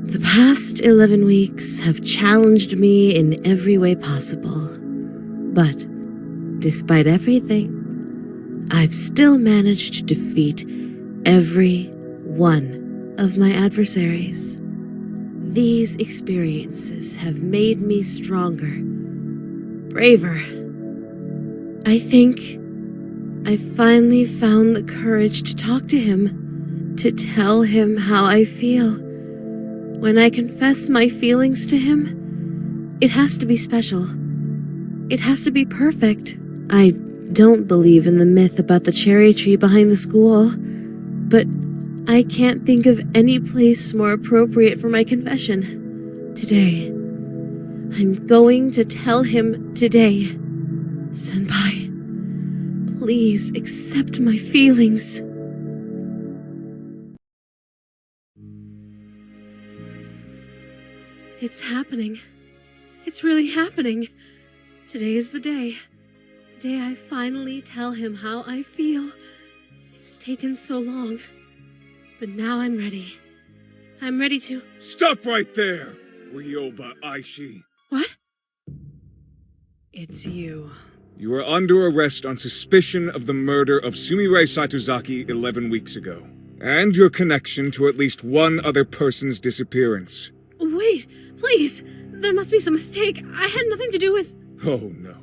The past 11 weeks have challenged me in every way possible. But, despite everything, I've still managed to defeat every one of my adversaries. These experiences have made me stronger, braver. I think I finally found the courage to talk to him, to tell him how I feel. When I confess my feelings to him, it has to be special. It has to be perfect. I don't believe in the myth about the cherry tree behind the school, but I can't think of any place more appropriate for my confession. Today, I'm going to tell him today. Senpai, please accept my feelings. It's happening. It's really happening. Today is the day. The day I finally tell him how I feel. It's taken so long. But now I'm ready. I'm ready to... Stop right there, Ryoba Aishi. What? It's you. You are under arrest on suspicion of the murder of Sumire Saitozaki 11 weeks ago, and your connection to at least one other person's disappearance. Wait, please. There must be some mistake. I had nothing to do with... Oh, no.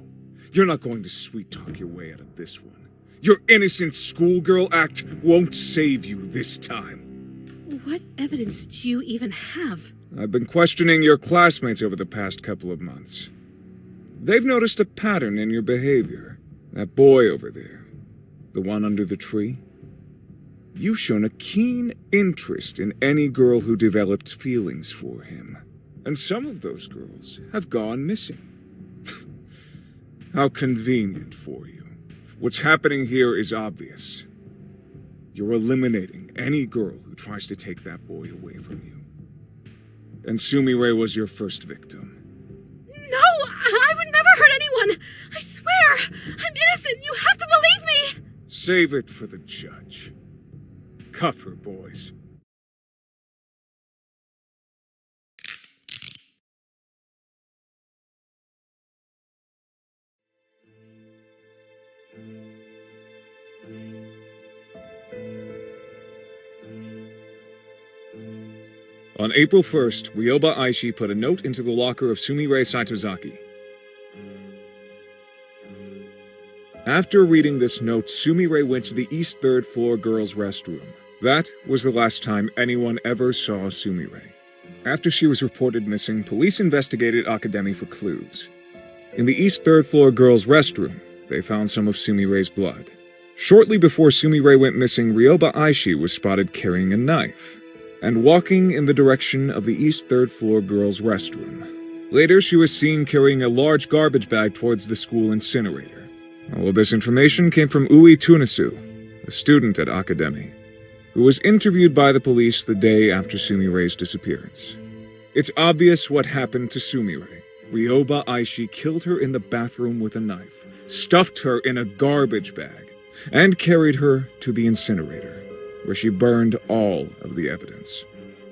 You're not going to sweet-talk your way out of this one. Your innocent schoolgirl act won't save you this time. What evidence do you even have? I've been questioning your classmates over the past couple of months. They've noticed a pattern in your behavior. That boy over there, the one under the tree. You've shown a keen interest in any girl who developed feelings for him. And some of those girls have gone missing. How convenient for you. What's happening here is obvious. You're eliminating any girl who tries to take that boy away from you. And Sumire was your first victim. No! I would never hurt anyone! I swear! I'm innocent! You have to believe me! Save it for the judge. Cuff her, boys. On April 1st, Ryoba Aishi put a note into the locker of Sumire Saitozaki. After reading this note, Sumire went to the East 3rd floor girls' restroom. That was the last time anyone ever saw Sumire. After she was reported missing, police investigated Akademi for clues. In the East 3rd floor girls' restroom, they found some of Sumire's blood. Shortly before Sumire went missing, Ryoba Aishi was spotted carrying a knife and walking in the direction of the East 3rd floor girls' restroom. Later, she was seen carrying a large garbage bag towards the school incinerator. All of this information came from Ui Tunisu, a student at Akademi, who was interviewed by the police the day after Sumire's disappearance. It's obvious what happened to Sumire. Ryoba Aishi killed her in the bathroom with a knife, stuffed her in a garbage bag, and carried her to the incinerator, where she burned all of the evidence.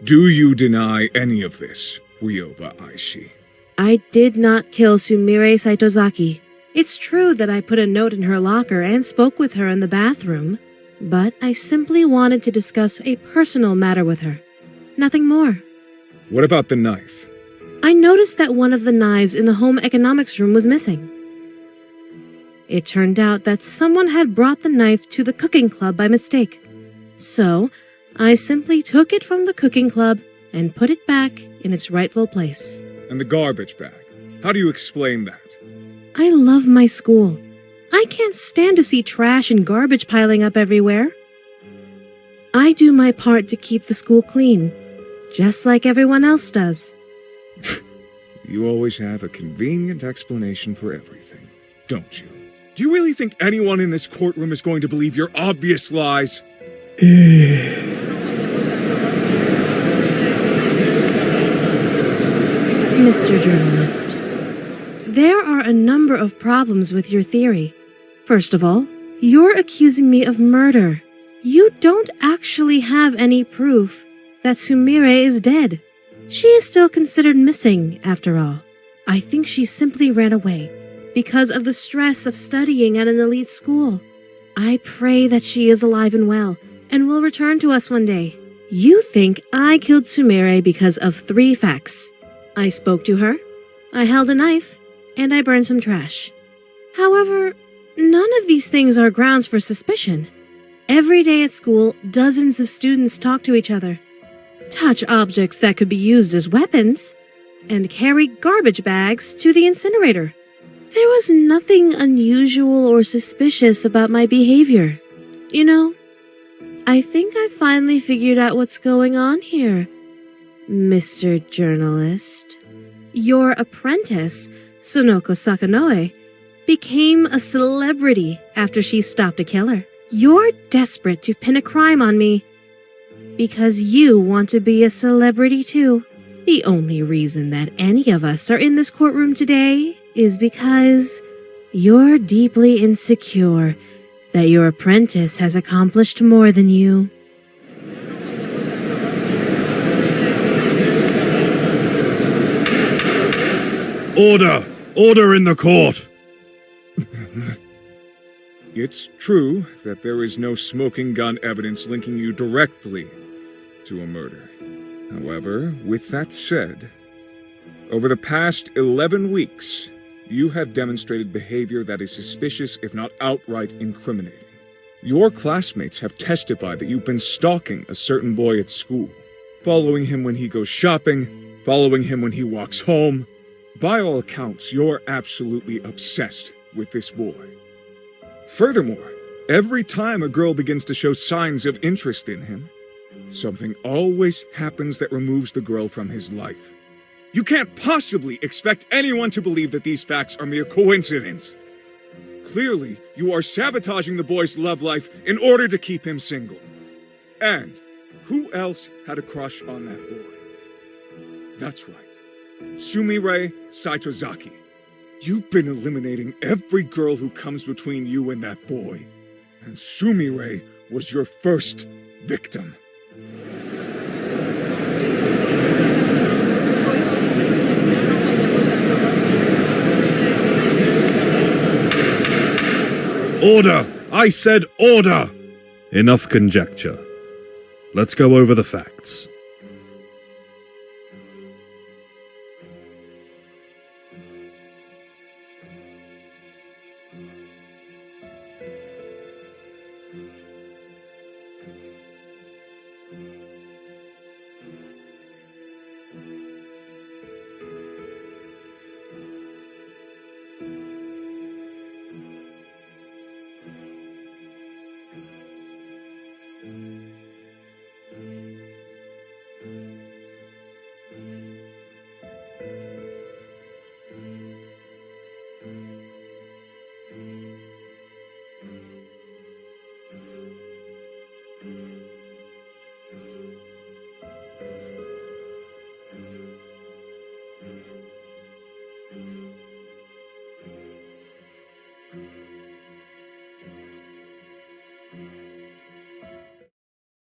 Do you deny any of this, Ryoba Aishi? I did not kill Sumire Saitozaki. It's true that I put a note in her locker and spoke with her in the bathroom, but I simply wanted to discuss a personal matter with her. Nothing more. What about the knife? I noticed that one of the knives in the home economics room was missing. It turned out that someone had brought the knife to the cooking club by mistake. So, I simply took it from the cooking club and put it back in its rightful place. And the garbage bag? How do you explain that? I love my school. I can't stand to see trash and garbage piling up everywhere. I do my part to keep the school clean, just like everyone else does. You always have a convenient explanation for everything, don't you? Do you really think anyone in this courtroom is going to believe your obvious lies? Mr. Journalist, there are a number of problems with your theory. First of all, you're accusing me of murder. You don't actually have any proof that Sumire is dead. She is still considered missing, after all. I think she simply ran away because of the stress of studying at an elite school. I pray that she is alive and well and will return to us one day. You think I killed Sumire because of 3 facts. I spoke to her, I held a knife, and I burned some trash. However, none of these things are grounds for suspicion. Every day at school, dozens of students talk to each other, touch objects that could be used as weapons, and carry garbage bags to the incinerator. There was nothing unusual or suspicious about my behavior. You know, I think I finally figured out what's going on here, Mr. Journalist. Your apprentice, Sonoko Sakanoe, became a celebrity after she stopped a killer. You're desperate to pin a crime on me because you want to be a celebrity too. The only reason that any of us are in this courtroom today is because you're deeply insecure that your apprentice has accomplished more than you. Order! Order in the court! It's true that there is no smoking gun evidence linking you directly to a murder. However, with that said, over the past 11 weeks, you have demonstrated behavior that is suspicious, if not outright incriminating. Your classmates have testified that you've been stalking a certain boy at school, following him when he goes shopping, following him when he walks home. By all accounts, you're absolutely obsessed with this boy. Furthermore, every time a girl begins to show signs of interest in him, something always happens that removes the girl from his life. You can't possibly expect anyone to believe that these facts are mere coincidence. Clearly, you are sabotaging the boy's love life in order to keep him single. And who else had a crush on that boy? That's right. Sumire Saitozaki. You've been eliminating every girl who comes between you and that boy. And Sumire was your first victim. Order! I said order! Enough conjecture. Let's go over the facts.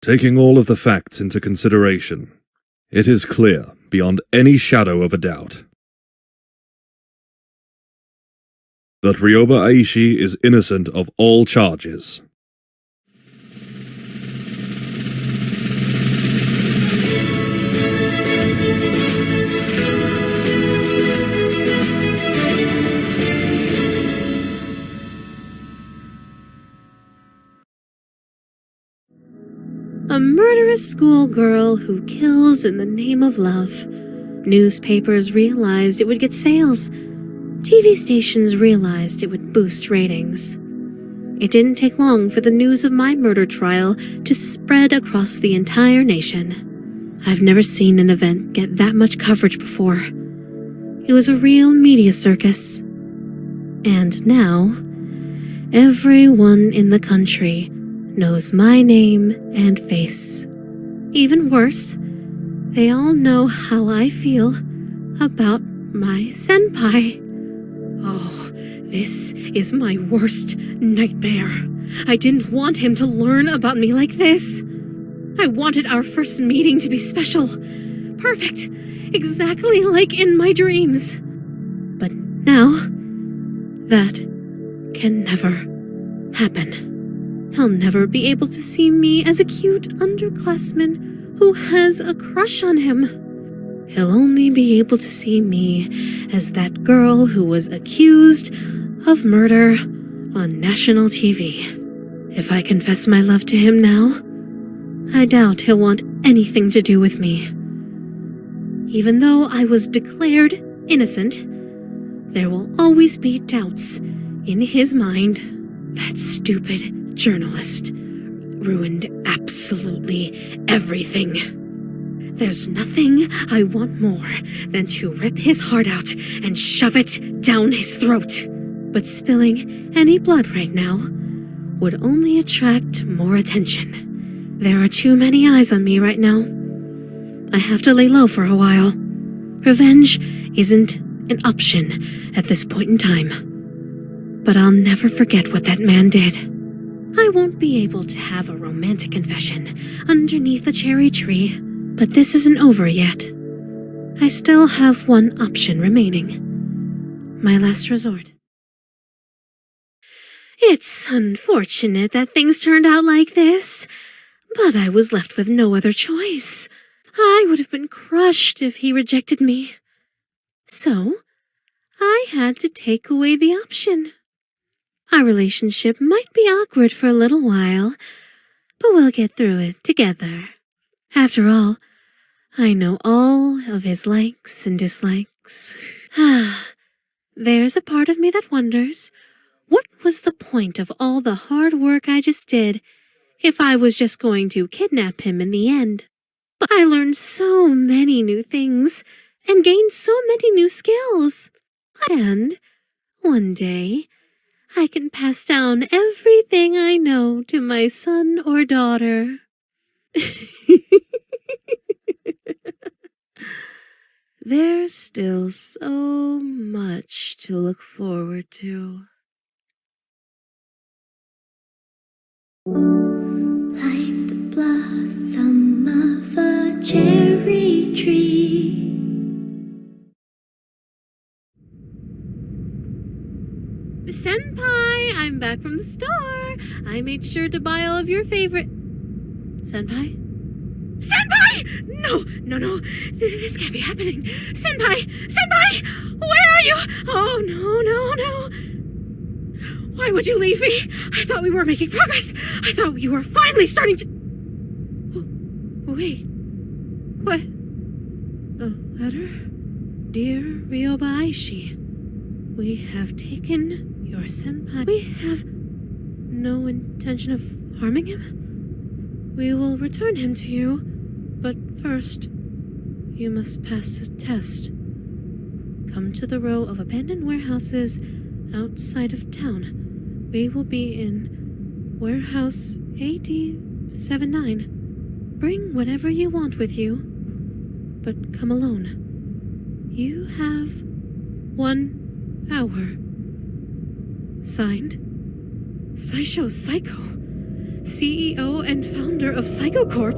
Taking all of the facts into consideration, it is clear, beyond any shadow of a doubt, that Ryoba Aishi is innocent of all charges. A murderous schoolgirl who kills in the name of love. Newspapers realized it would get sales. TV stations realized it would boost ratings. It didn't take long for the news of my murder trial to spread across the entire nation. I've never seen an event get that much coverage before. It was a real media circus. And now, everyone in the country knows my name and face. Even worse, they all know how I feel about my senpai. Oh, this is my worst nightmare. I didn't want him to learn about me like this. I wanted our first meeting to be special, perfect, exactly like in my dreams. But now, that can never happen. He'll never be able to see me as a cute underclassman who has a crush on him. He'll only be able to see me as that girl who was accused of murder on national TV. If I confess my love to him now, I doubt he'll want anything to do with me. Even though I was declared innocent, there will always be doubts in his mind. That stupid journalist ruined absolutely everything. There's nothing I want more than to rip his heart out and shove it down his throat. But spilling any blood right now would only attract more attention. There are too many eyes on me right now. I have to lay low for a while. Revenge isn't an option at this point in time. But I'll never forget what that man did. I won't be able to have a romantic confession underneath a cherry tree, but this isn't over yet. I still have one option remaining. My last resort. It's unfortunate that things turned out like this, but I was left with no other choice. I would have been crushed if he rejected me. So, I had to take away the option. Our relationship might be awkward for a little while, but we'll get through it together. After all, I know all of his likes and dislikes. There's a part of me that wonders, what was the point of all the hard work I just did if I was just going to kidnap him in the end? But I learned so many new things and gained so many new skills. And one day, I can pass down everything I know to my son or daughter. There's still so much to look forward to. Like the blossom of a cherry tree. Senpai, I'm back from the store. I made sure to buy all of your favorite... Senpai? Senpai! No. This can't be happening. Senpai! Where are you? Oh, no. Why would you leave me? I thought we were making progress. I thought you were finally starting to... Oh, wait. What? A letter? Dear Ryoba Aishi, we have taken your senpai. We have no intention of harming him. We will return him to you, but first, you must pass a test. Come to the row of abandoned warehouses outside of town. We will be in warehouse 8079. Bring whatever you want with you, but come alone. You have 1 hour. Signed, Saisho Psycho, CEO and founder of Psycho Corp.